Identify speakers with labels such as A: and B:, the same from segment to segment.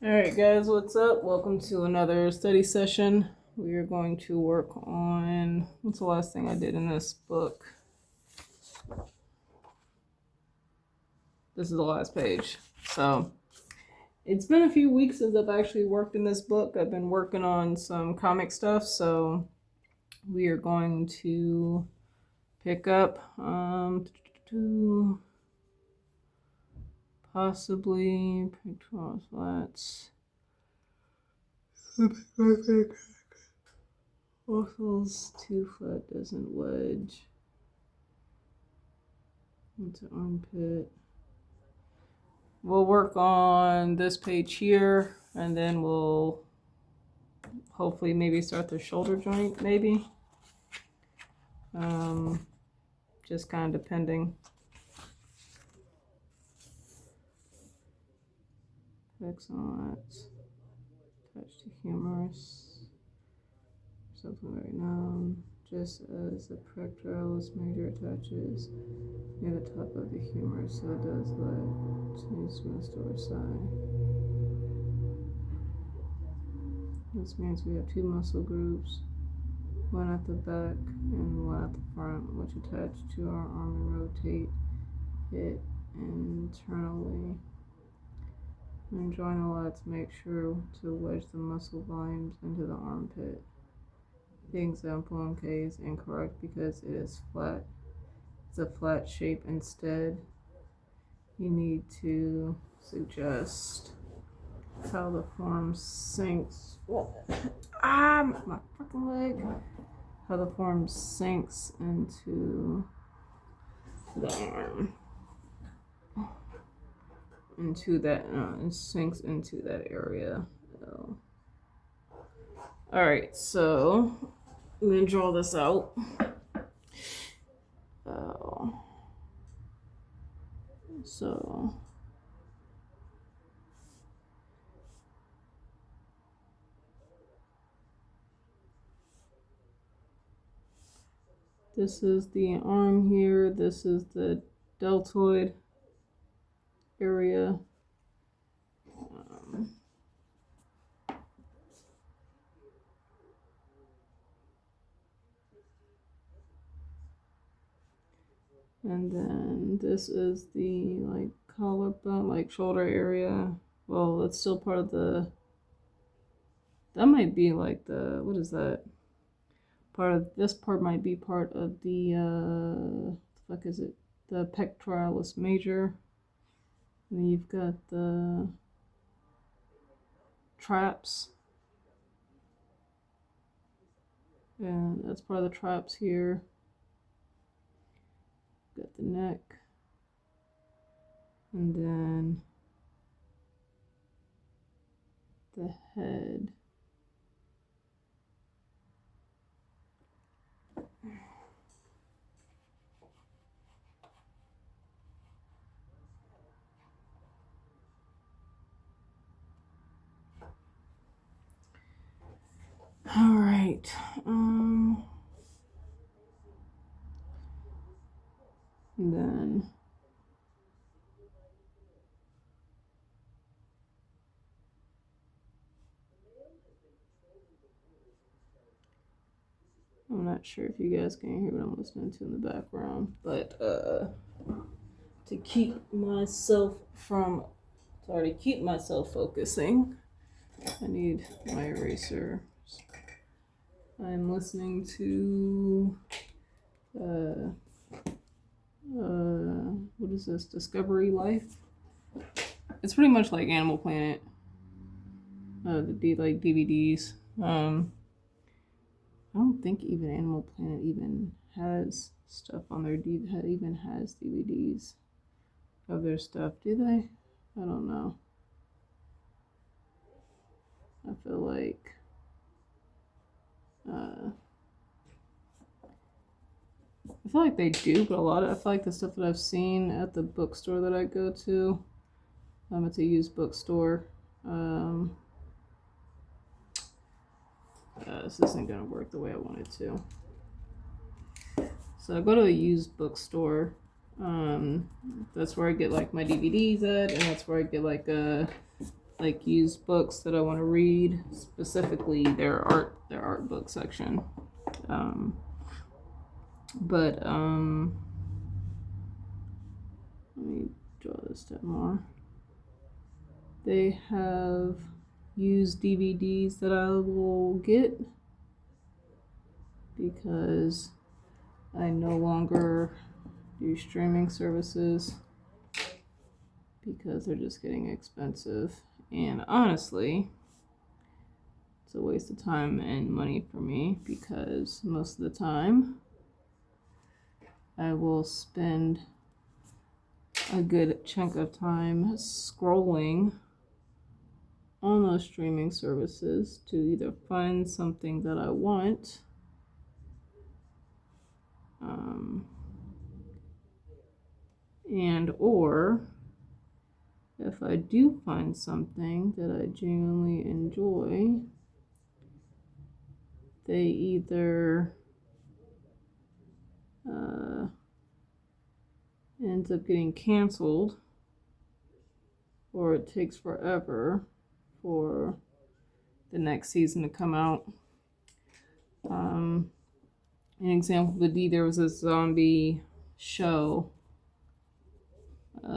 A: Alright, guys, what's up? Welcome to another study session. We are going to work on what's the last thing I did in this book? This is the last page. So, it's been a few weeks since I've actually worked in this book. I've been working on some comic stuff, so we are going to pick up possibly pictorial flats. Oracles, two flat doesn't wedge. Into armpit. We'll work on this page here, and then we'll hopefully maybe start the shoulder joint, maybe. Just kind of depending. Excellent. Touch to humerus. Something right now. Just as the pectoralis major attaches near the top of the humerus, so it does the smooth side. This means we have two muscle groups, one at the back and one at the front, which attach to our arm and rotate it internally. When drawing the lats, make sure to wedge the muscle volumes into the armpit. The example in K is incorrect because it is flat. It's a flat shape instead. You need to suggest how the form sinks. My fucking leg. How the form sinks into the arm. Into that, it sinks into that area. Alright, so I'm gonna draw this out. So this is the arm here, this is the deltoid area. And then this is the collarbone, shoulder area. Well, it's still part of the. That might be what is that? Part of this part might be part of the. What the fuck is it? The pectoralis major. And then you've got the traps. And that's part of the traps here. Got the neck. And then the head. All right. And then I'm not sure if you guys can hear what I'm listening to in the background, but to keep myself focusing, I need my eraser. I'm listening to what is this? Discovery Life. It's pretty much like Animal Planet. The DVDs. I don't think even Animal Planet even has stuff on their even has DVDs of their stuff. Do they? I don't know. I feel like they do, but I feel like the stuff that I've seen at the bookstore that I go to, it's a used bookstore. This isn't gonna work the way I want it to. So I go to a used bookstore. That's where I get my DVDs at, and that's where I get like used books that I want to read, specifically their art book section. But let me draw this down more. They have used DVDs that I will get because I no longer do streaming services because they're just getting expensive. And honestly, it's a waste of time and money for me because most of the time I will spend a good chunk of time scrolling on those streaming services to either find something that I want, and or if I do find something that I genuinely enjoy, they either ends up getting canceled or it takes forever for the next season to come out. An example would be there was a zombie show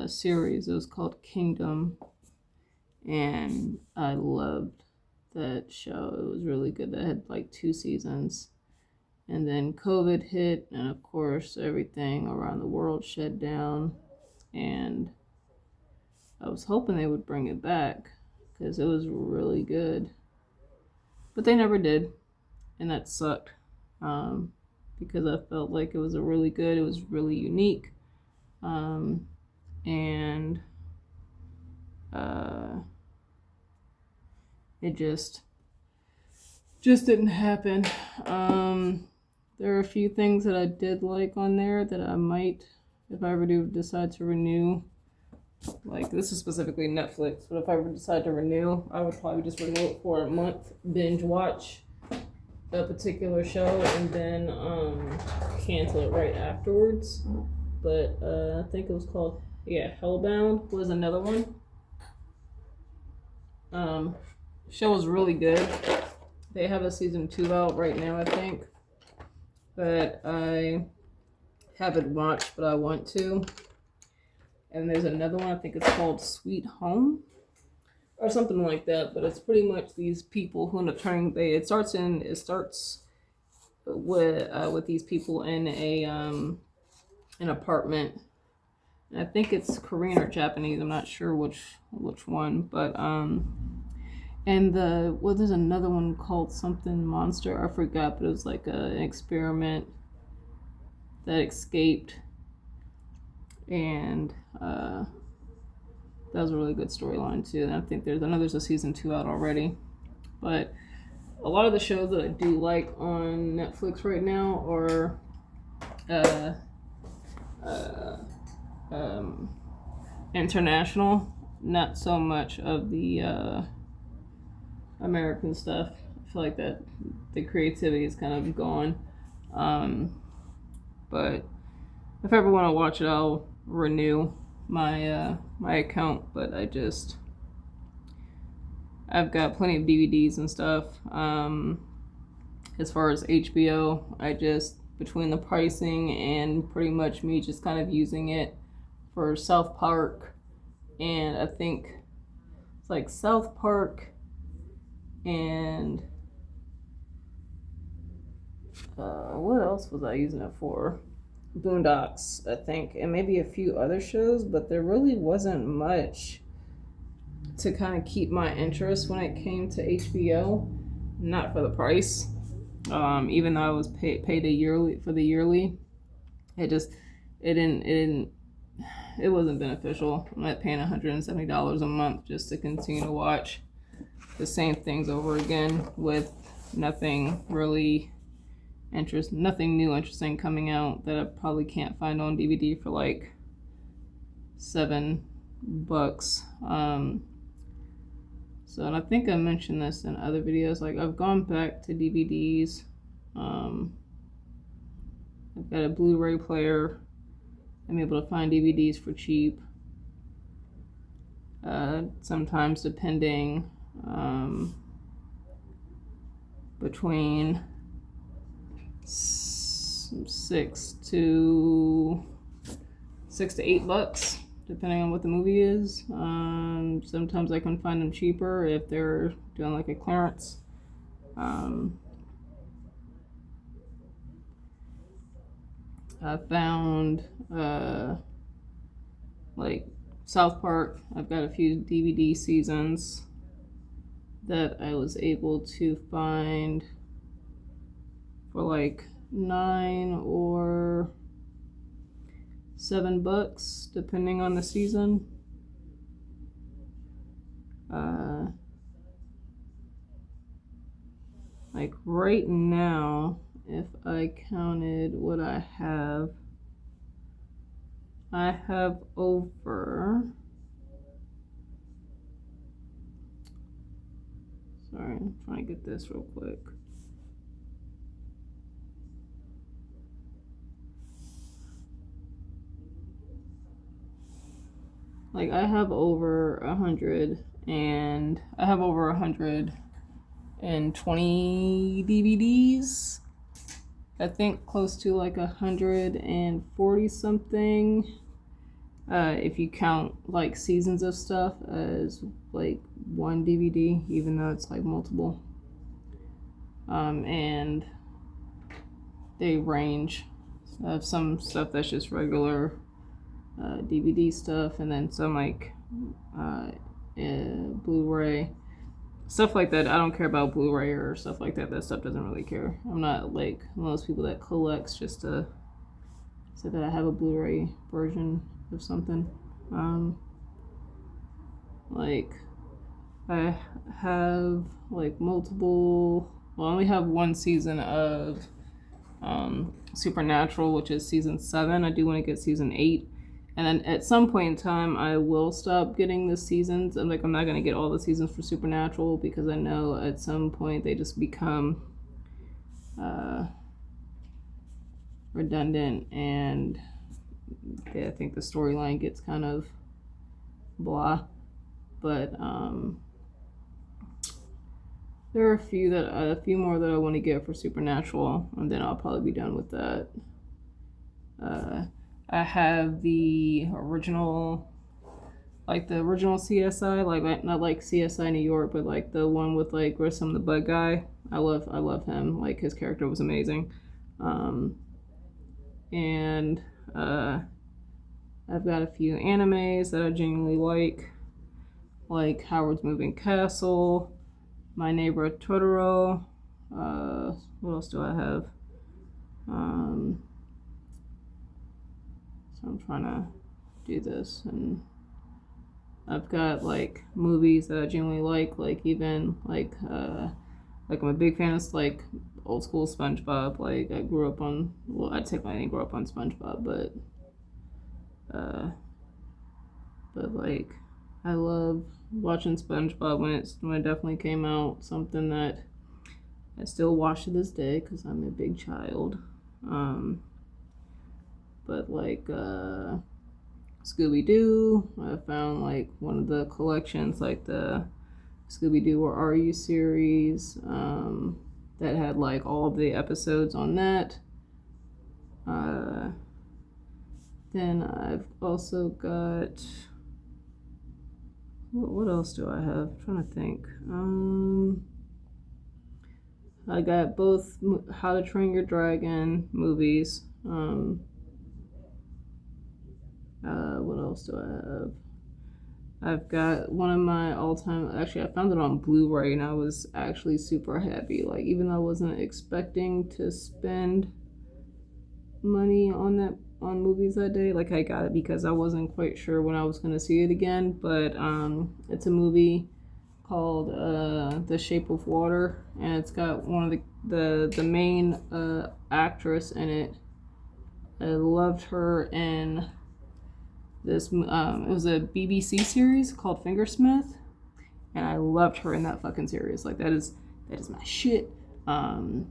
A: series. It was called Kingdom, and I loved that show. It was really good. That had like 2 seasons, and then COVID hit, and of course everything around the world shut down. And I was hoping they would bring it back because it was really good, but they never did, and that sucked. Because I felt like it was it was really unique. And it just didn't happen. There are a few things that I did like on there that I might, if I ever do decide to renew, like this is specifically Netflix, but if I ever decide to renew, I would probably just renew it for a month, binge watch a particular show, and then cancel it right afterwards. But I think it was called, Hellbound was another one. Show was really good. They have a season 2 out right now, I think, but I haven't watched, but I want to. And there's another one, I think it's called Sweet Home or something like that, but it's pretty much these people who end up turning. It starts with these people in an apartment. And I think it's Korean or Japanese. I'm not sure which one, but and there's another one called something Monster. I forgot, but it was like an experiment that escaped, and that was a really good storyline too. And I think there's a season 2 out already. But a lot of the shows that I do like on Netflix right now are international, not so much of the American stuff. I feel like that the creativity is kind of gone. But if I ever want to watch it, I'll renew my account. But I've got plenty of DVDs and stuff. As far as HBO, between the pricing and pretty much me just kind of using it for South Park, and I think it's like South Park and what else was I using it for? Boondocks, I think, and maybe a few other shows, but there really wasn't much to kind of keep my interest when it came to HBO. Not for the price. Even though I was paid a yearly for the yearly, it wasn't beneficial. I'm not paying $170 a month just to continue to watch the same things over again with nothing new interesting coming out that I probably can't find on DVD for like $7. So, and I think I mentioned this in other videos, like I've gone back to DVDs. I've got a Blu-ray player. I'm able to find DVDs for cheap. sometimes depending between $6 to $8, depending on what the movie is. Sometimes I can find them cheaper if they're doing like a clearance. I found like South Park. I've got a few DVD seasons that I was able to find for like $9 or $7, depending on the season. Like right now, if I counted what I have over, sorry, I'm trying to get this real quick. Like I have over 120 DVDs. I think close to like 140 something. If you count like seasons of stuff as like one DVD, even though it's like multiple. And they range of some stuff that's just regular DVD stuff, and then some like Blu-ray stuff like that. I don't care about Blu-ray or stuff like that. That stuff doesn't really care. I'm not like one of those people that collects just to say that I have a Blu-ray version of something. Like I have like multiple. Well, I only have one season of Supernatural, which is season 7. I do want to get season 8. And then at some point in time, I will stop getting the seasons. I'm not going to get all the seasons for Supernatural because I know at some point they just become redundant, and I think the storyline gets kind of blah. But there are a few more that I want to get for Supernatural, and then I'll probably be done with that. I have the original CSI, like not like CSI New York, but like the one with like Grissom the bug guy. I love him. Like his character was amazing. And I've got a few animes that I genuinely like Howard's Moving Castle, My Neighbor Totoro. What else do I have? So I'm trying to do this, and I've got like movies that I genuinely like even like I'm a big fan of like old school SpongeBob. Like I grew up on, well, I didn't grow up on SpongeBob, but like I love watching SpongeBob when it definitely came out. Something that I still watch to this day because I'm a big child. But like Scooby-Doo, I found like one of the collections, like the Scooby-Doo Where Are You series, that had like all of the episodes on that. Then I've also got, what else do I have? I'm trying to think. I got both How to Train Your Dragon movies. What else do I have? I've got one of my all-time, actually I found it on Blu-ray and I was actually super happy. Like even though I wasn't expecting to spend money on movies that day, like I got it because I wasn't quite sure when I was going to see it again. But it's a movie called The Shape of Water, and it's got one of the main actress in it. I loved her in this, it was a BBC series called Fingersmith, and I loved her in that fucking series. Like that is my shit. And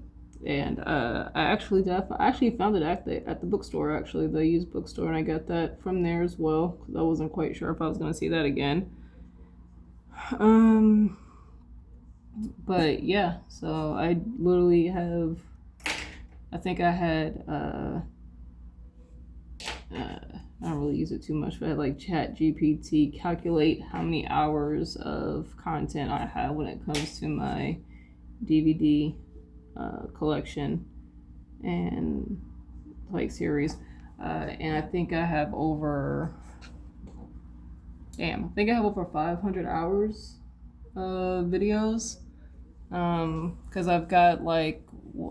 A: I actually found it at the bookstore, actually the used bookstore, and I got that from there as well because I wasn't quite sure if I was going to see that again. But yeah, so I literally have, I think I had, I don't really use it too much, but I had like Chat GPT calculate how many hours of content I have when it comes to my DVD collection and like series. And I think I have over, I think I have over 500 hours of videos. Because I've got like,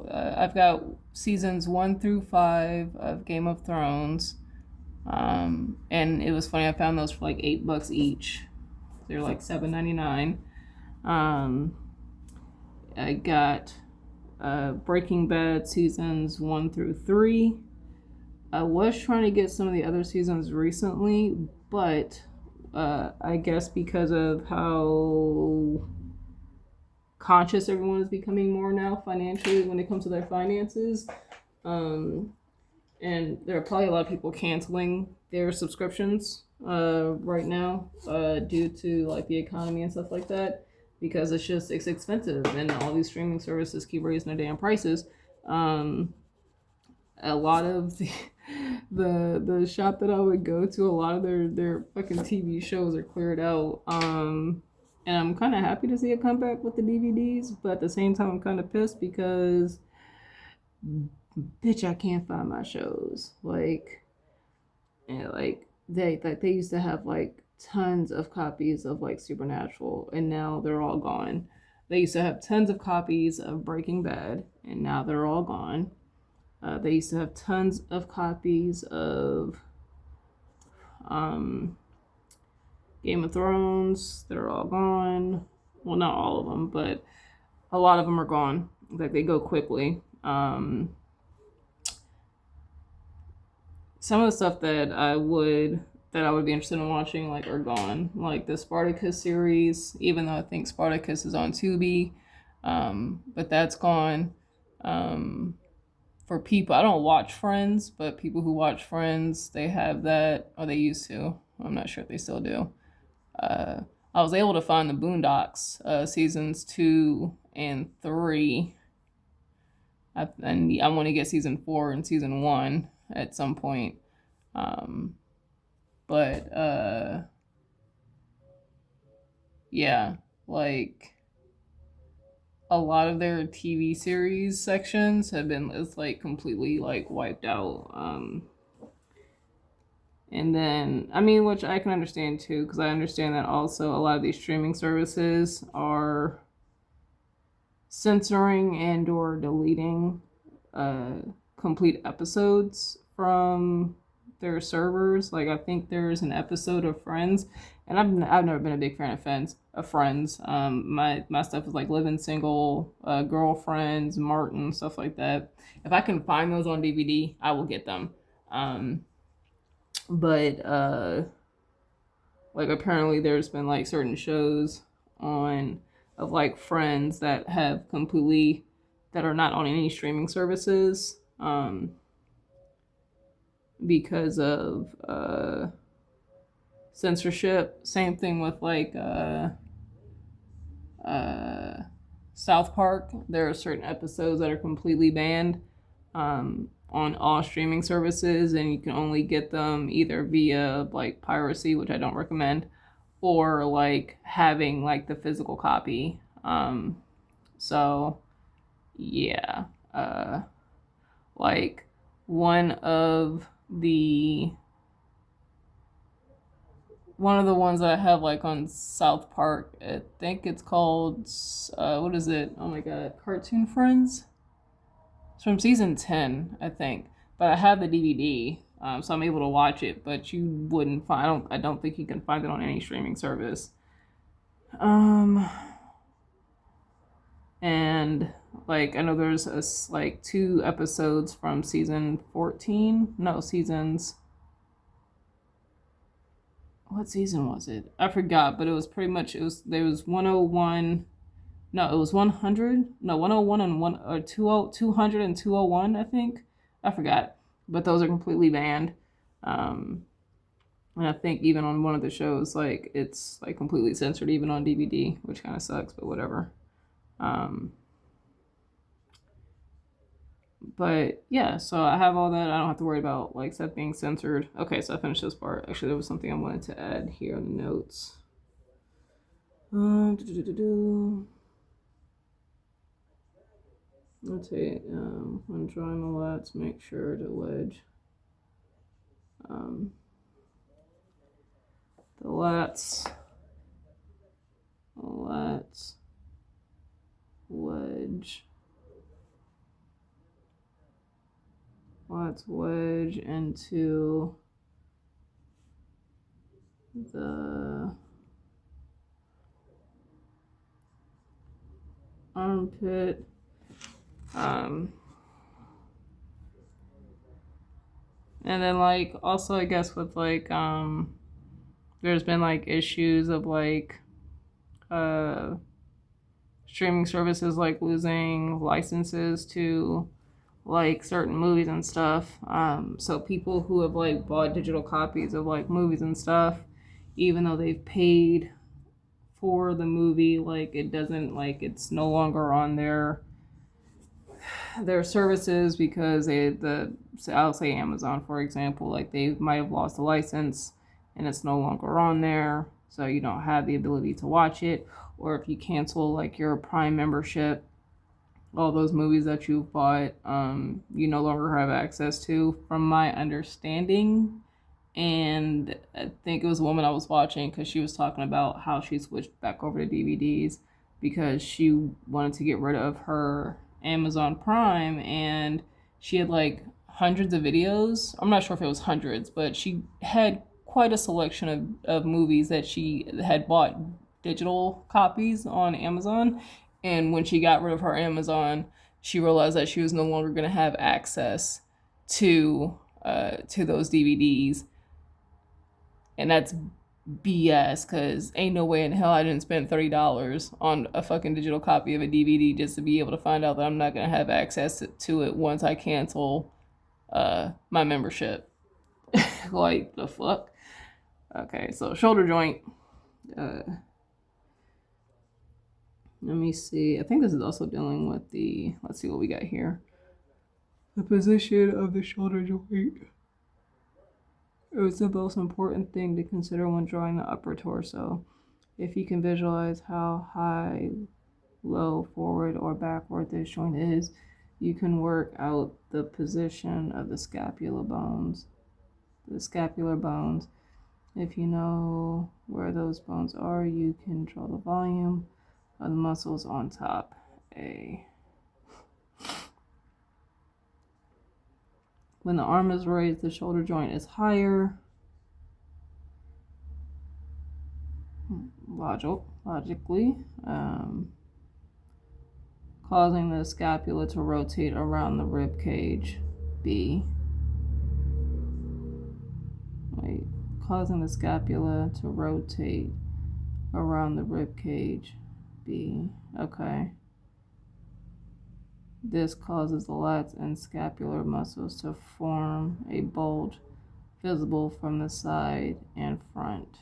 A: I've got seasons 1 through 5 of Game of Thrones. And it was funny, I found those for like $8 each. They're like $7.99. I got Breaking Bad seasons 1 through 3. I was trying to get some of the other seasons recently, but I guess because of how conscious everyone is becoming more now financially when it comes to their finances, and there are probably a lot of people canceling their subscriptions right now due to like the economy and stuff like that, because it's expensive and all these streaming services keep raising their damn prices. A lot of the shop that I would go to, a lot of their fucking TV shows are cleared out. And I'm kind of happy to see it come back with the DVDs, but at the same time I'm kind of pissed because bitch, I can't find my shows. Like, yeah, like they used to have like tons of copies of like Supernatural, and now they're all gone. They used to have tons of copies of Breaking Bad, and now they're all gone. They used to have tons of copies of Game of Thrones. They're all gone. Well, not all of them, but a lot of them are gone. Like, they go quickly. Some of the stuff that I would be interested in watching like are gone. Like the Spartacus series, even though I think Spartacus is on Tubi, but that's gone. For people, I don't watch Friends, but people who watch Friends, they have that, or they used to. I'm not sure if they still do. I was able to find the Boondocks seasons 2 and 3. And I want to get season 4 and season 1 at some point. But yeah, like a lot of their TV series sections have been, it's like completely like wiped out. And then, I mean, which I can understand too, because I understand that also a lot of these streaming services are censoring and or deleting complete episodes from their servers. Like, I think there's an episode of Friends, and I've never been a big fan of Friends. My stuff is like Living Single, Girlfriends, Martin, stuff like that. If I can find those on DVD, I will get them. But like apparently there's been like certain shows on of like Friends that have completely, that are not on any streaming services, because of censorship. Same thing with like South Park. There are certain episodes that are completely banned on all streaming services, and you can only get them either via like piracy, which I don't recommend, or like having like the physical copy. So yeah, like one of the ones that I have like on South Park, I think it's called what is it? Oh my god, Cartoon Friends. It's from season 10, I think. But I have the DVD, so I'm able to watch it. But you wouldn't find. I don't think you can find it on any streaming service. And like I know there's like 2 episodes from season 14. No, seasons. What season was it? I forgot, but it was pretty much, there was 101. No, it was 100. No, 101 and 200 and 201, I think. I forgot. But those are completely banned. And And I think even on one of the shows, like it's like completely censored, even on DVD, which kind of sucks, but whatever. But yeah, so I have all that. I don't have to worry about like stuff being censored. Okay, so I finished this part. Actually, there was something I wanted to add here in the notes. Let's see. When drawing the lats, make sure to wedge the lats, wedge. Let's wedge into the armpit. And then like also I guess with like there's been like issues of like streaming services like losing licenses to like certain movies and stuff. So people who have like bought digital copies of like movies and stuff, even though they've paid for the movie, like it doesn't like it's no longer on their services because I'll say Amazon for example, like they might have lost the license and it's no longer on there, so you don't have the ability to watch it. Or if you cancel like your Prime membership, all those movies that you've bought, you no longer have access to, from my understanding. And I think it was a woman I was watching because she was talking about how she switched back over to DVDs because she wanted to get rid of her Amazon Prime, and she had like hundreds of videos. I'm not sure if it was hundreds, but she had quite a selection of movies that she had bought digital copies on Amazon. And when she got rid of her Amazon, she realized that she was no longer going to have access to those DVDs. And that's BS, because ain't no way in hell I didn't spend $30 on a fucking digital copy of a DVD just to be able to find out that I'm not going to have access to it once I cancel my membership. Like, the fuck? Okay, so shoulder joint. Let me see. I think this is also dealing with the, let's see what we got here. The position of the shoulder joint. It was the most important thing to consider when drawing the upper torso. If you can visualize how high, low, forward, or backward this joint is, you can work out the position of the scapular bones. If you know where those bones are, you can draw the volume of the muscles on top. When the arm is raised, the shoulder joint is higher. Logically, causing the scapula to rotate around the rib cage. Causing the scapula to rotate around the rib cage. Okay. This causes the lats and scapular muscles to form a bulge visible from the side and front.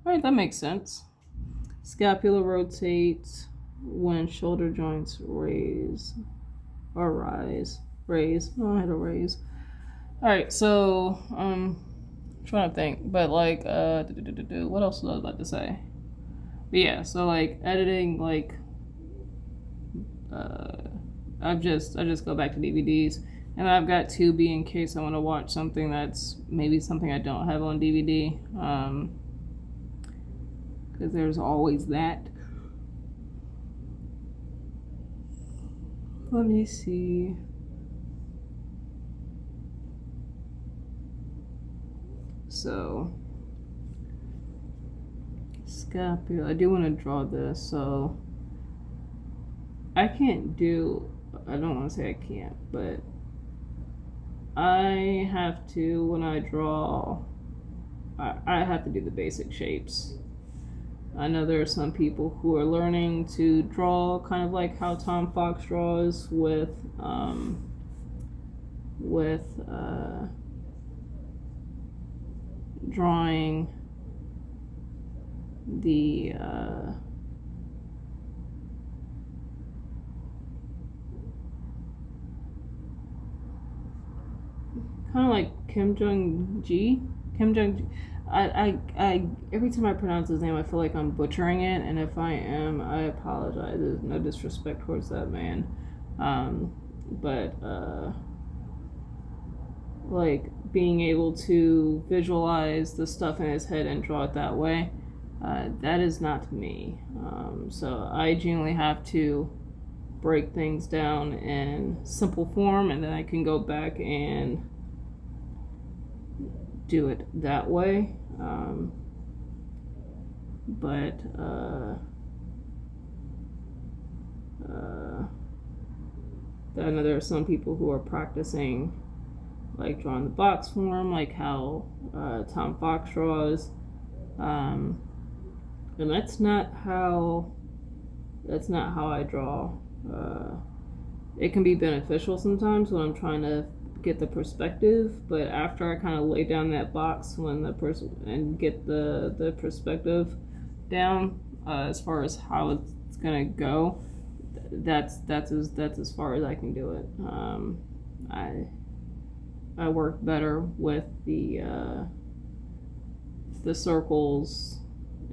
A: All right, that makes sense. Scapula rotates when shoulder joints raise. Raise. Oh, I had to raise. All right, so I'm trying to think, but like, what else was I about to say? But yeah, so like editing, like, I just go back to DVDs, and I've got Tubi in case I want to watch something that's maybe something I don't have on DVD, because there's always that. Let me see. So, scapula. I do want to draw this, so I can't do, I don't want to say I can't, but I have to, when I draw, I have to do the basic shapes. I know there are some people who are learning to draw kind of like how Tom Fox draws with drawing the kind of like Kim Jong. I every time I pronounce his name, I feel like I'm butchering it, and if I am, I apologize. There's no disrespect towards that man, but like being able to visualize the stuff in his head and draw it that way, that is not me. So I genuinely have to break things down in simple form, and then I can go back and do it that way. But I know there are some people who are practicing like drawing the box form, like how Tom Fox draws, and that's not how I draw. It can be beneficial sometimes when I'm trying to get the perspective, but after I kind of lay down that box when the person and get the perspective down, as far as how it's gonna go, that's as far as I can do it. I work better with the circles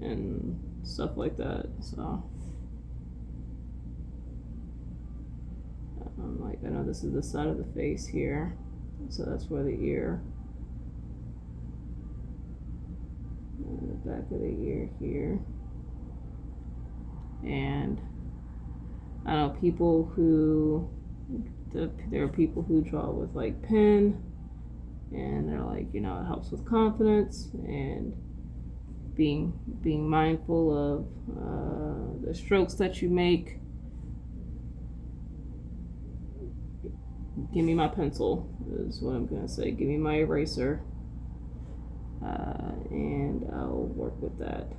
A: and stuff like that. So like I know this is the side of the face here, so that's where the ear, the back of the ear here, and I know people who there are people who draw with like pen, and they're like, it helps with confidence and being mindful of the strokes that you make. Give me my pencil is what I'm gonna say. Give me my eraser, and I'll work with that.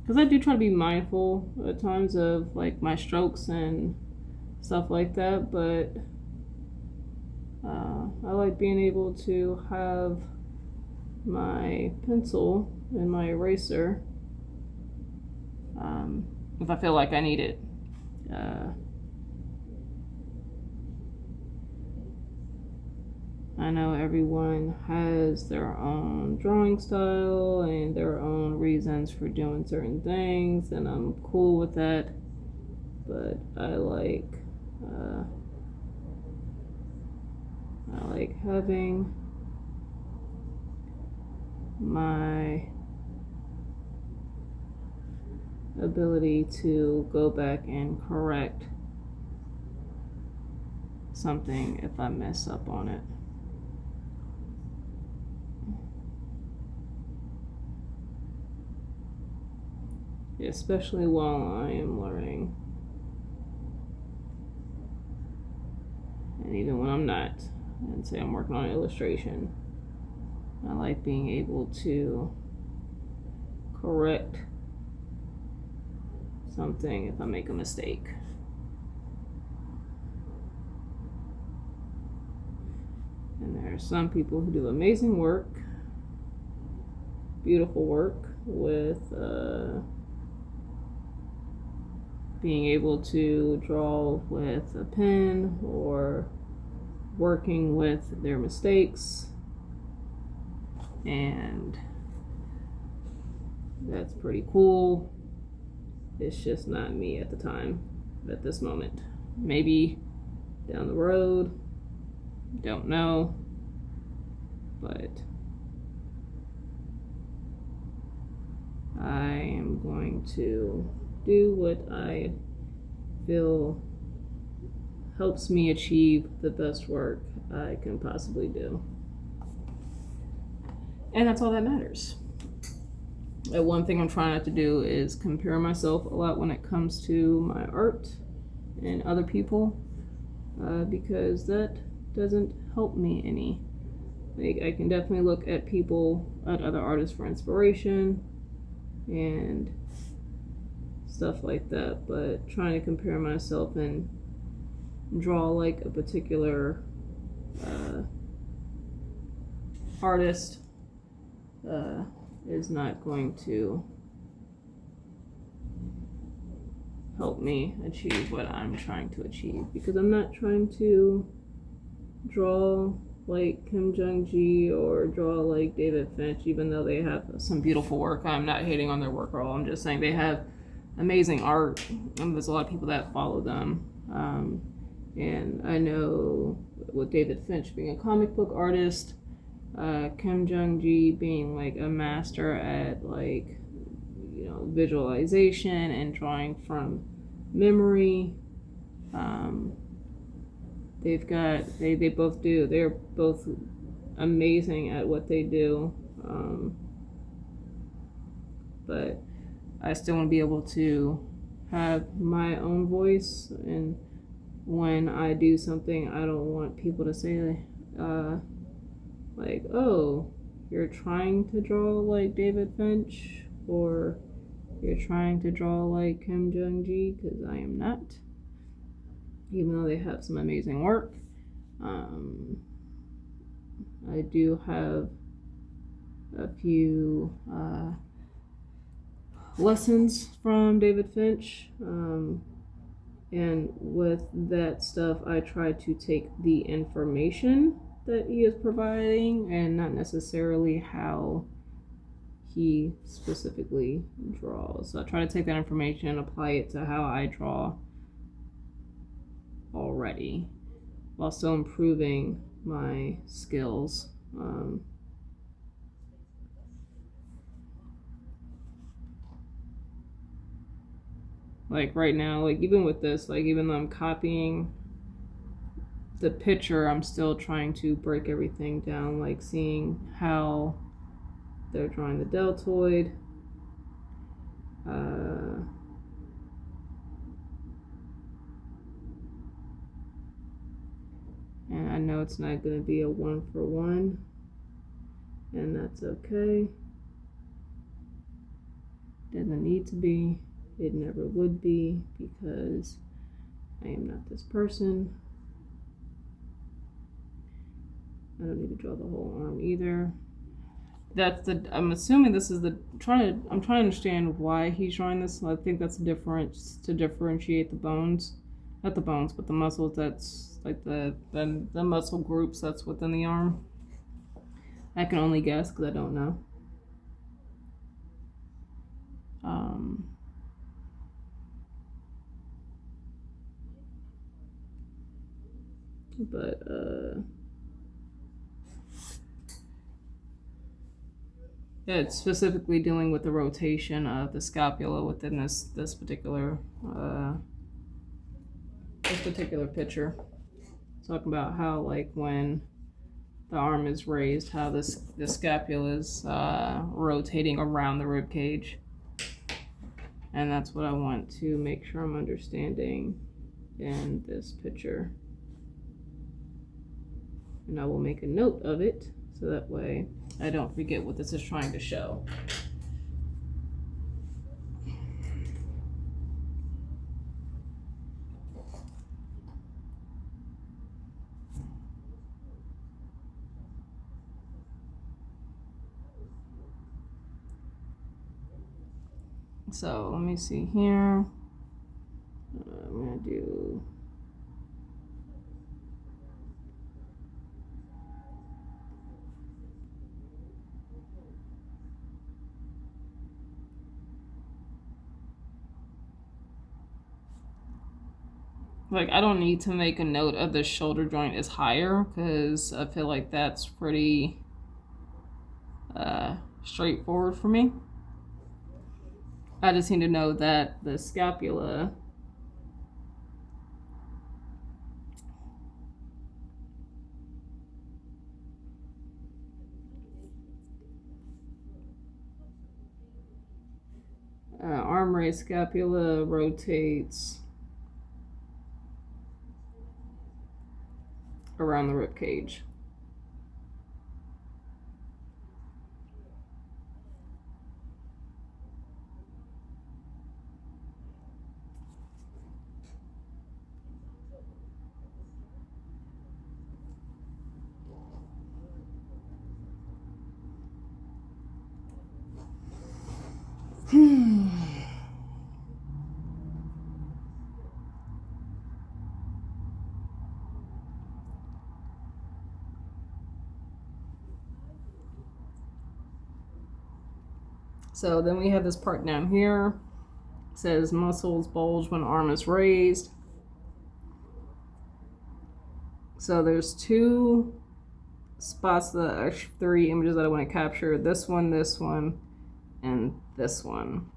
A: Because I do try to be mindful at times of like my strokes and stuff like that, but I like being able to have my pencil and my eraser if I feel like I need it. I know everyone has their own drawing style and their own reasons for doing certain things, and I'm cool with that, but I like having my ability to go back and correct something if I mess up on it. Especially while I am learning, and even when I'm not, and say I'm working on an illustration, I like being able to correct something if I make a mistake. And there are some people who do amazing work, beautiful work with being able to draw with a pen or working with their mistakes, and that's pretty cool. It's just not me at the time, at this moment. Maybe down the road, don't know, but I am going to do what I feel helps me achieve the best work I can possibly do. And that's all that matters. One thing I'm trying not to do is compare myself a lot when it comes to my art and other people, because that doesn't help me any. Like, I can definitely look at other artists for inspiration and stuff like that, but trying to compare myself and draw like a particular artist is not going to help me achieve what I'm trying to achieve, because I'm not trying to draw like Kim Jung-gi or draw like David Finch, even though they have some beautiful work. I'm not hating on their work at all. I'm just saying they have amazing art, and there's a lot of people that follow them. And I know with David Finch being a comic book artist, Kim Jung-gi being like a master at like, you know, visualization and drawing from memory. They both do. They're both amazing at what they do. But I still want to be able to have my own voice, and when I do something, I don't want people to say, like, oh, you're trying to draw like David Finch, or you're trying to draw like Kim Jung-gi, because I am not. Even though they have some amazing work. I do have a few lessons from David Finch. And with that stuff, I try to take the information that he is providing and not necessarily how he specifically draws. So I try to take that information and apply it to how I draw already, while still improving my skills. Like right now, like even with this, like even though I'm copying the picture, I'm still trying to break everything down, like seeing how they're drawing the deltoid. And I know it's not going to be a 1-for-1, and that's okay. Doesn't need to be. It never would be, because I am not this person. I don't need to draw the whole arm either. I'm assuming this is I'm trying to understand why he's drawing this. I think that's a difference to differentiate the bones, not the bones, but the muscles. That's like the muscle groups that's within the arm. I can only guess because I don't know. But yeah, it's specifically dealing with the rotation of the scapula within this particular picture. Talking about how, like, when the arm is raised, how the scapula is rotating around the rib cage, and that's what I want to make sure I'm understanding in this picture. And I will make a note of it so that way I don't forget what this is trying to show. So let me see here. I'm gonna do like, I don't need to make a note of the shoulder joint is higher, because I feel like that's pretty straightforward for me. I just need to know that the scapula arm raised scapula rotates around the rib cage. So then we have this part down here. It says muscles bulge when arm is raised. So there's two spots, actually 3 images that I want to capture. This one, and this one.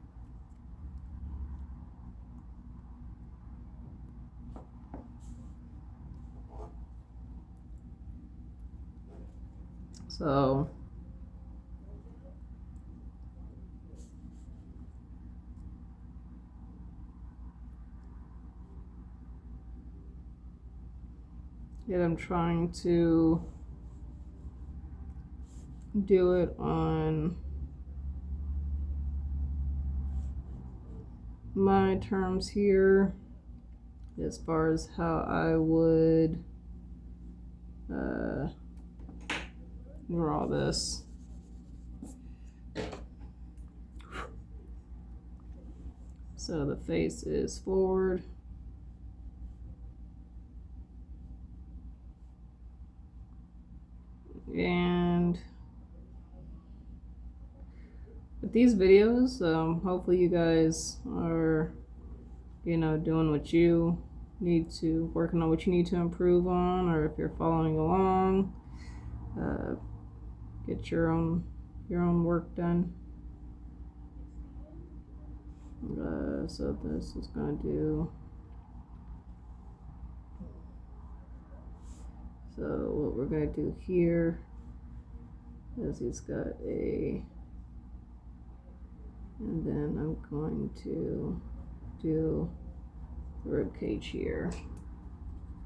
A: So yet I'm trying to do it on my terms here as far as how I would draw this. So the face is forward. And with these videos, hopefully you guys are, doing what you need to, working on what you need to improve on, or if you're following along, get your own work done. So this is gonna do. So what we're gonna do here is he's got a, and then I'm going to do the rib cage here.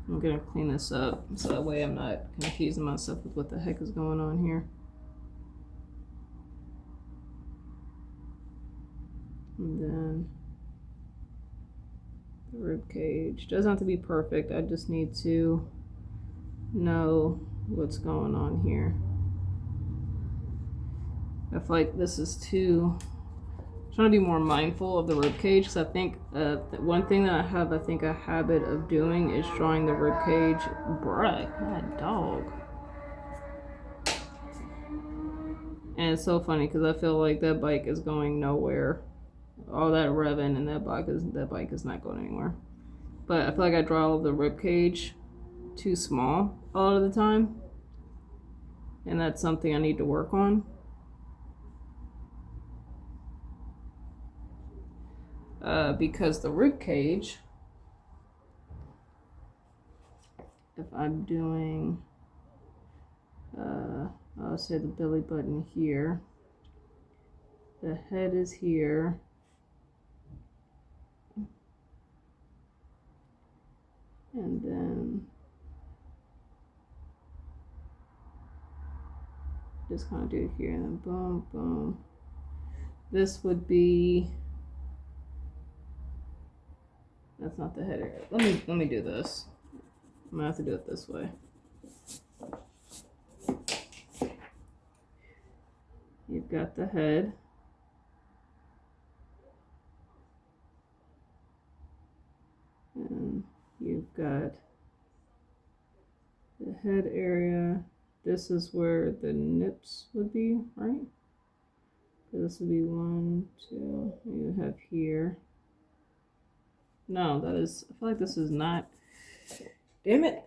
A: I'm gonna clean this up so that way I'm not confusing myself with what the heck is going on here. And then the rib cage doesn't have to be perfect. I just need to know what's going on here. I feel like this is too, I'm trying to be more mindful of the rib cage, because I think one thing that I have, I think, a habit of doing is drawing the rib cage. Bruh, that dog. And it's so funny because I feel like that bike is going nowhere. All that revving, and that bike is not going anywhere. But I feel like I draw the rib cage too small a lot of the time, and that's something I need to work on. Because the rib cage, if I'm doing, I'll say the belly button here, the head is here, and then just kind of do it here, and then boom, boom. This would be, that's not the head area. Let me do this. I'm gonna have to do it this way. You've got the head. And you've got the head area. This is where the nips would be, right? So this would be 1, 2, you have here. No, that is, I feel like this is not, damn it.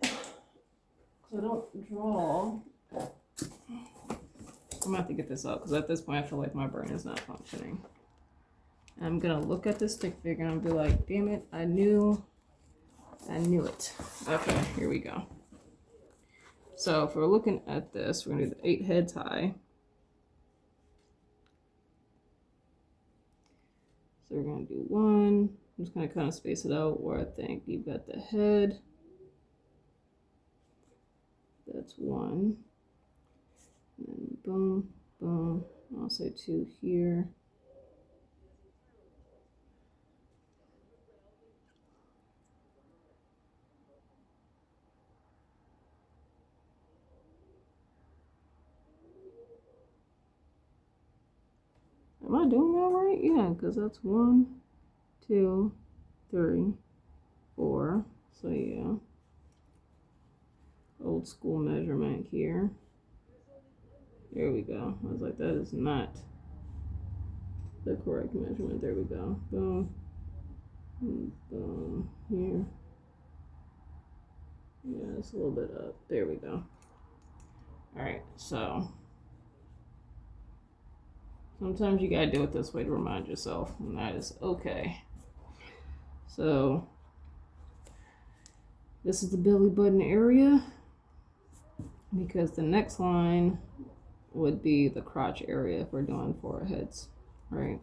A: So I don't draw. I'm gonna have to get this out because at this point I feel like my brain is not functioning. And I'm gonna look at this stick figure and I'll be like, damn it, I knew it. Okay, here we go. So if we're looking at this, we're gonna do the 8 heads high. So we're gonna do 1. I'm just gonna kind of space it out where I think you've got the head. That's 1. And then boom, boom. I'll say 2 here. Am I doing that right? Yeah, because that's 1, 2, 3, 4. So yeah, old school measurement here. There we go. I was like, that is not the correct measurement. There we go. Boom. Boom. Here. Yeah, it's a little bit up. There we go. All right, so sometimes you gotta do it this way to remind yourself, and that is okay. So this is the belly button area, because the next line would be the crotch area if we're doing foreheads, right?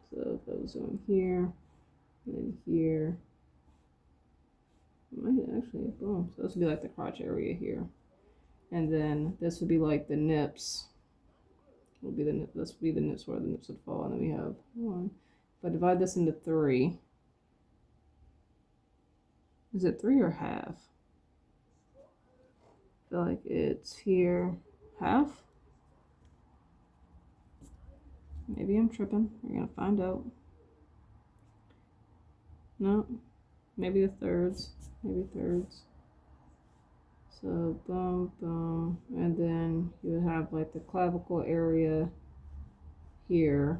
A: So if I was doing here, and then here, might actually, boom. So this would be like the crotch area here. And then this would be like the nips. Will be the this would be the nips where the nips would fall, and then we have 1. If I divide this into 3, is it 3 or half? I feel like it's here half. Maybe I'm tripping. We're gonna find out. No, maybe the thirds. Maybe thirds. So boom, boom, and then you would have like the clavicle area here,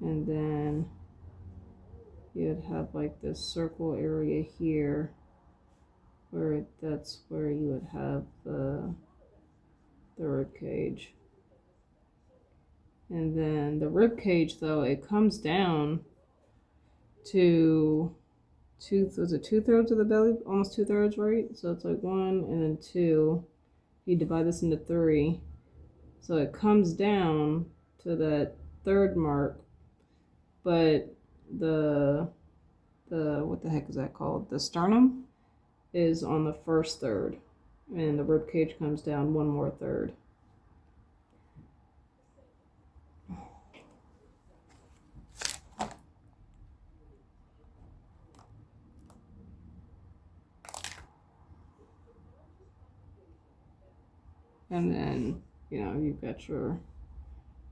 A: and then you'd have like this circle area here, where that's where you would have the rib cage. And then the rib cage, though, it comes down to was it 2/3 of the belly? Almost 2/3, right? So it's like 1 and then 2. You divide this into 3. So it comes down to that 3rd mark, but the what the heck is that called? The sternum is on the 1st third, and the rib cage comes down 1 more third. And then, you know, you've got your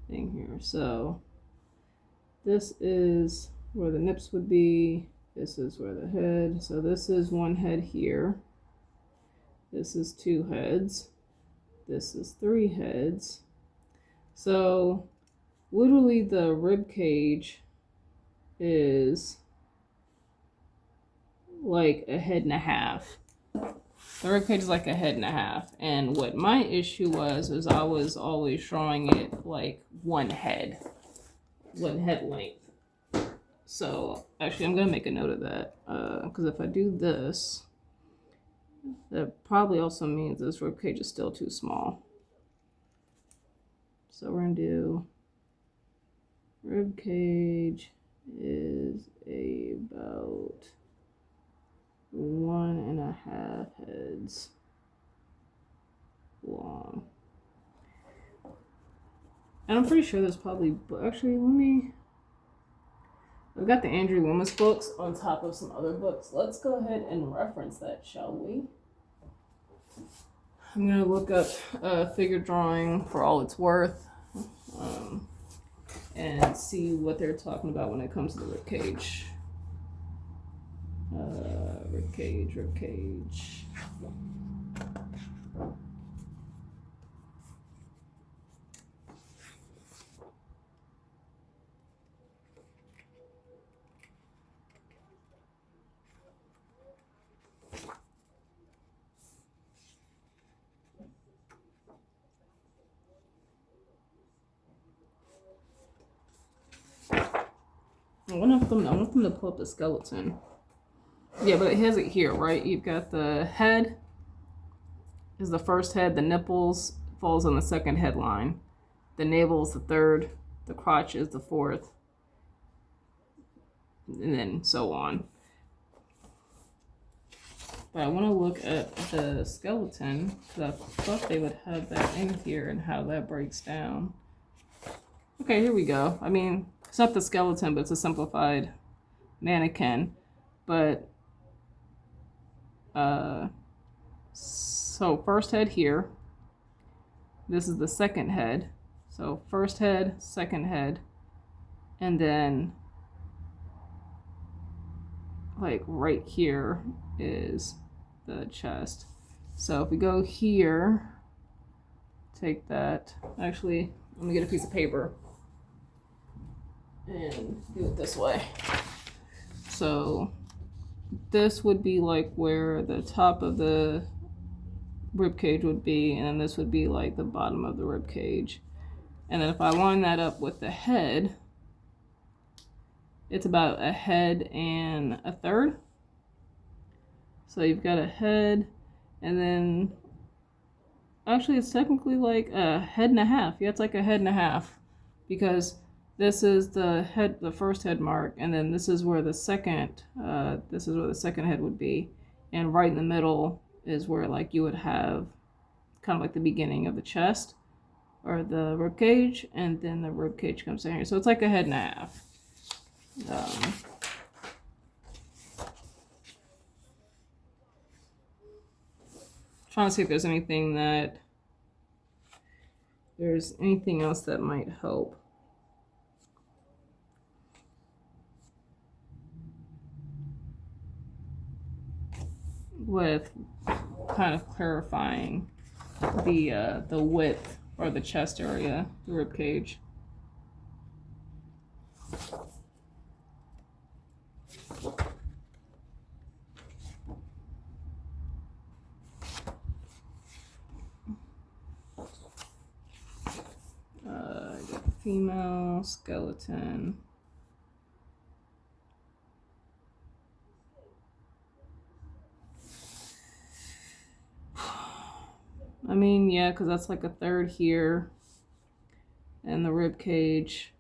A: thing here. So this is where the nips would be. This is where the head. So this is 1 head here. This is 2 heads. This is 3 heads. So literally the rib cage is like a head and a half. The rib cage is like a head and a half. And what my issue was is I was always drawing it like 1 head length. So actually I'm gonna make a note of that, because if I do this, that probably also means this rib cage is still too small. So we're gonna do rib cage is about 1.5 heads long. And I'm pretty sure there's probably, actually, I've got the Andrew Loomis books on top of some other books. Let's go ahead and reference that, shall we? I'm gonna look up figure drawing for all it's worth, and see what they're talking about when it comes to the rib cage. Rib cage. I want them to pull up the skeleton. Yeah, but it has it here, right? You've got the head is the 1st head, the nipples falls on the 2nd headline, the navel is the 3rd, the crotch is the 4th, and then so on. But I want to look at the skeleton, because I thought they would have that in here and how that breaks down. Okay, here we go. I mean, it's not the skeleton, but it's a simplified mannequin. But so 1st head here, this is the second head. So first head, second head, and then like right here is the chest. So if we go here, take that, actually, let me get a piece of paper and do it this way. So this would be like where the top of the rib cage would be, and then this would be like the bottom of the rib cage. And then if I line that up with the head, it's about a head and a third. So you've got a head, and then actually it's technically like a head and a half. Yeah, it's like a head and a half, because this is the head, the first head mark, and then this is where the second head would be, and right in the middle is where like you would have kind of like the beginning of the chest or the rib cage, and then the rib cage comes down here. So it's like a head and a half. Trying to see if there's anything else that might help. With kind of clarifying the width or the chest area, the rib cage. I got the female skeleton. I mean, yeah, because that's like a third here, and the rib cage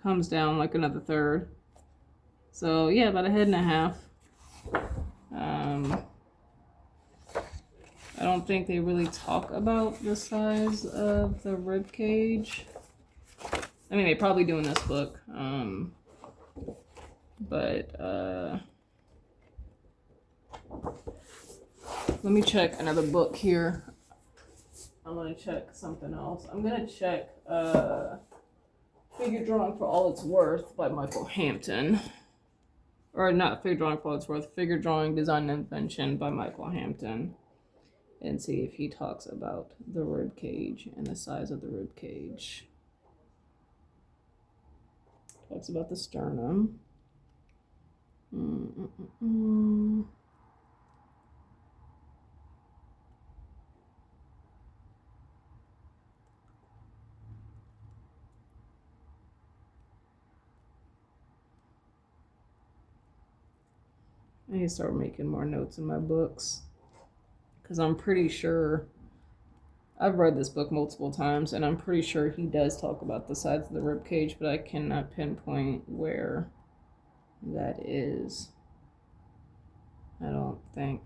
A: comes down like another third. So yeah, about a head and a half. I don't think they really talk about the size of the rib cage. I mean, they probably do in this book, but let me check another book here. I'm gonna check something else. I'm gonna check Figure Drawing for All It's Worth by Michael Hampton. Or not Figure Drawing for All It's Worth, Figure Drawing Design and Invention by Michael Hampton. And see if he talks about the rib cage and the size of the rib cage. Talks about the sternum. I need to start making more notes in my books, because I'm pretty sure I've read this book multiple times, and I'm pretty sure he does talk about the sides of the rib cage, but I cannot pinpoint where that is. I don't think.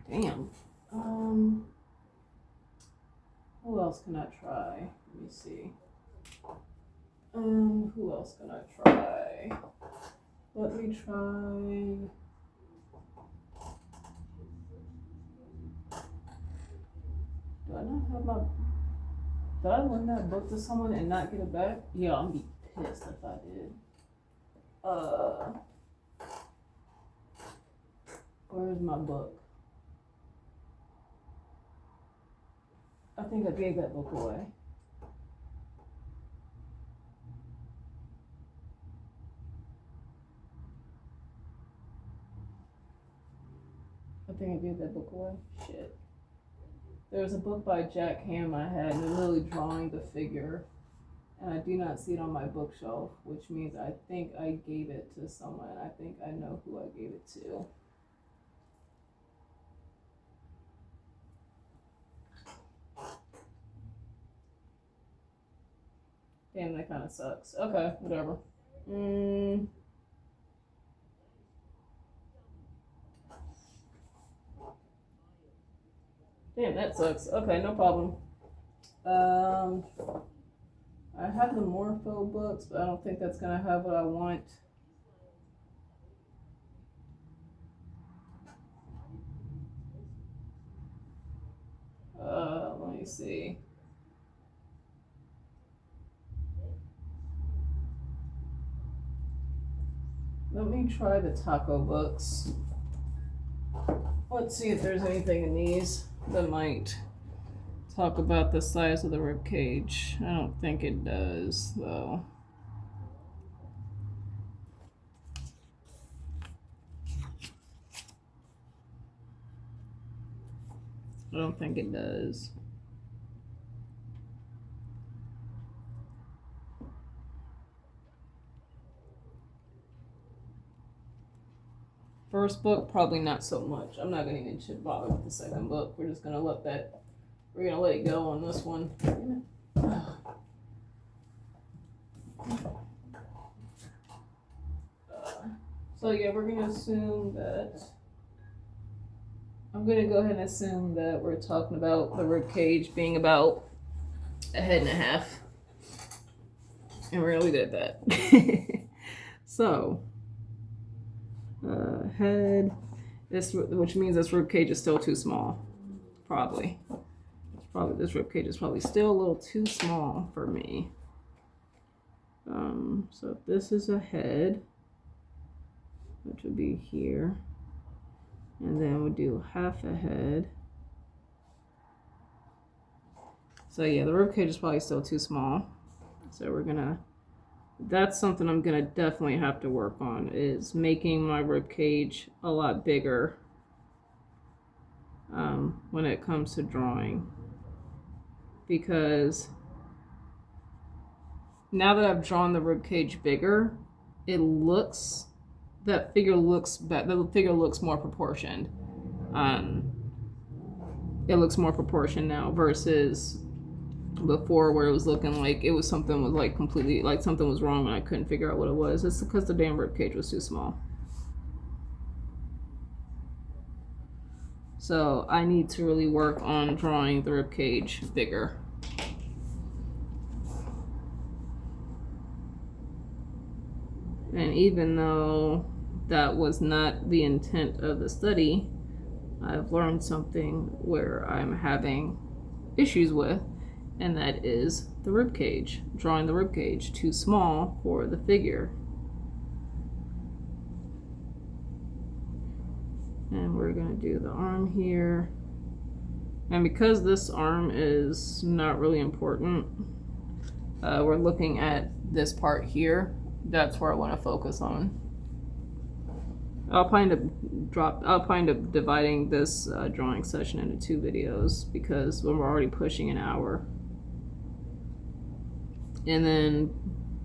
A: Damn. Who else can I try? Let me see. Who else can I try? Let me try. Do I not have my... Did I lend that book to someone and not get it back? Yeah, I'm be pissed if I did. Where's my book? I think I gave that book away. I think I gave that book away. Shit. There was a book by Jack Ham I had, and they're literally drawing the figure, and I do not see it on my bookshelf, which means I think I gave it to someone. I think I know who I gave it to. Damn, that kind of sucks. Okay, whatever. Damn, that sucks. Okay, no problem. I have the Morpho books, but I don't think that's gonna have what I want. see. Let me try the taco books. Let's see if there's anything in these that might talk about the size of the rib cage. I don't think it does, though. I don't think it does. First book, probably not so much. I'm not gonna even bother with the second book. We're just gonna let it go on this one. So yeah, we're gonna assume that. I'm gonna go ahead and assume that we're talking about the rib cage being about a head and a half, and we're gonna leave it at that. So, head. Which means this rib cage is still too small. Probably this rib cage is probably still a little too small for me. So this is a head, which would be here, and then we'll do half a head. So yeah, the rib cage is probably still too small. So that's something I'm gonna definitely have to work on, is making my rib cage a lot bigger when it comes to drawing, because now that I've drawn the rib cage bigger, the figure looks more proportioned. It looks more proportioned now versus before, where it was looking like something was like completely, like something was wrong and I couldn't figure out what it was. It's because the damn rib cage was too small. So I need to really work on drawing the rib cage bigger. And even though that was not the intent of the study, I've learned something where I'm having issues with, and that is the rib cage. Drawing the rib cage too small for the figure. And we're gonna do the arm here. And because this arm is not really important, we're looking at this part here. That's where I want to focus on. I'll probably end up dividing this drawing session into 2 videos, because we're already pushing an hour. And then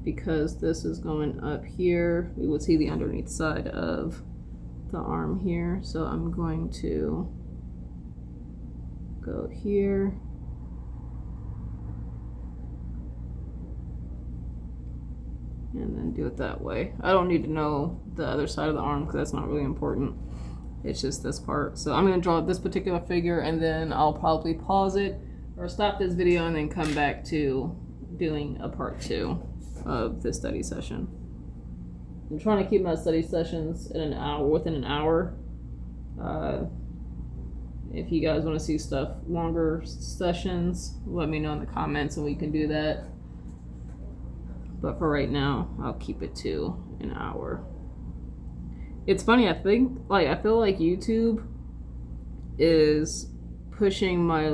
A: because this is going up here, we will see the underneath side of the arm here. So I'm going to go here. And then do it that way. I don't need to know the other side of the arm because that's not really important. It's just this part. So I'm going to draw this particular figure, and then I'll probably pause it or stop this video and then come back to doing a part 2 of this study session. I'm trying to keep my study sessions in an hour, within an hour. If you guys want to see stuff, longer sessions, let me know in the comments and we can do that. But for right now, I'll keep it to an hour. It's funny, I feel like YouTube is pushing my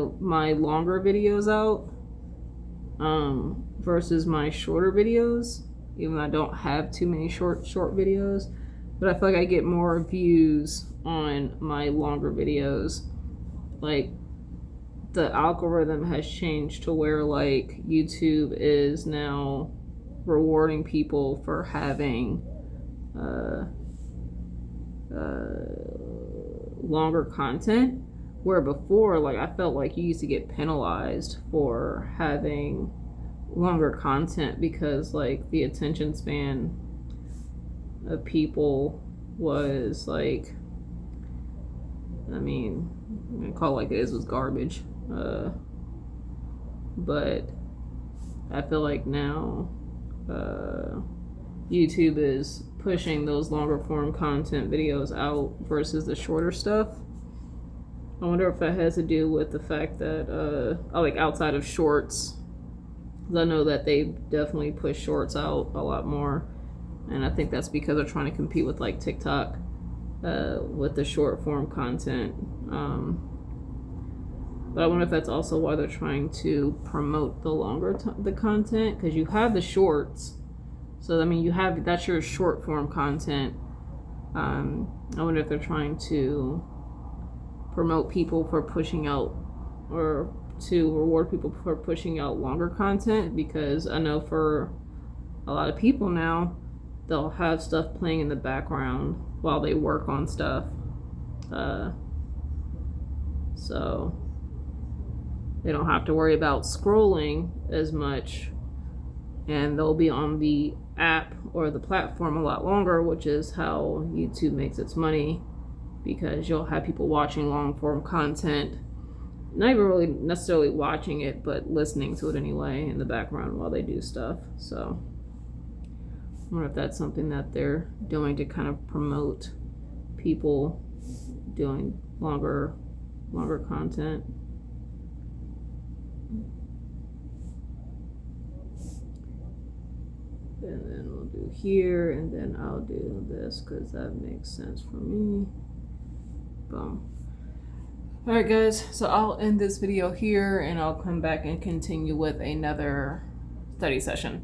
A: longer videos out versus my shorter videos, even though I don't have too many short videos. But I feel like I get more views on my longer videos. Like, the algorithm has changed to where, like, YouTube is now rewarding people for having longer content, where before, like, I felt like you used to get penalized for having longer content because, like, the attention span of people was, like, I mean, I'm gonna call it like it is, was garbage. But I feel like now YouTube is pushing those longer form content videos out versus the shorter stuff. I wonder if that has to do with the fact that, like outside of shorts, 'cause I know that they definitely push shorts out a lot more, and I think that's because they're trying to compete with like TikTok, with the short form content. But I wonder if that's also why they're trying to promote the the content, because you have the shorts, so I mean that's your short form content. I wonder if they're trying to promote people for pushing out, or to reward people for pushing out longer content, because I know for a lot of people now, they'll have stuff playing in the background while they work on stuff. So they don't have to worry about scrolling as much, and they'll be on the app or the platform a lot longer, which is how YouTube makes its money, because you'll have people watching long form content, not even really necessarily watching it, but listening to it anyway in the background while they do stuff. So I wonder if that's something that they're doing to kind of promote people doing longer content. And then we'll do here, and then I'll do this because that makes sense for me. Boom. Alright guys, so I'll end this video here, and I'll come back and continue with another study session.